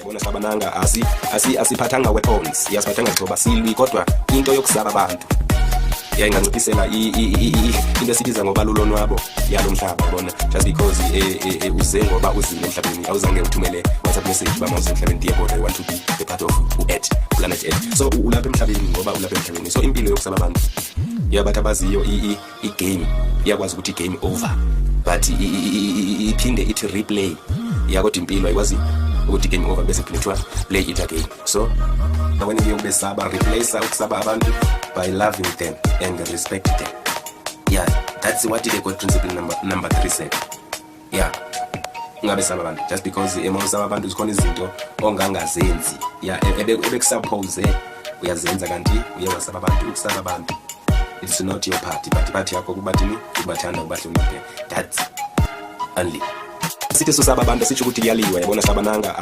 yabona sabananga asiphathanga weapons yasiphathanga ngoba silwi kodwa into yokusaba abantu inganciphisela into esibiza ngoba lulonwabo yalomhlaba yabona just because uze ngoba uzile emhlabeni awuzange uthumele WhatsApp message bamawuze emhlabeni dear I want to be a part of planet Earth. So ulapha emhlabeni ngoba ulapha emhlabeni. So impilo yokusaba abantu yabantu abaziyo i-game iyakwazi ukuthi i-game over but iphinde ithi replay yakodwa impilo ayikwazi ukuthi game over bese phindwa play it again. So when you besaba replace ukusaba abantu by loving them and respect them. Yeah, that's what the God principle number 3 said. Yeah, ngabe saba abantu just because emosa abantu zikhona izinto ongangazenzi. Yeah, ebekusuppose uyazenza kanti uyawasaba abantu ukusaba abantu. It's not your party but party yakho kubathini ubathanda ubahloniphe. That's only sithi sosaba abantu sithi ukuthi kuyaliwa yabona sabananga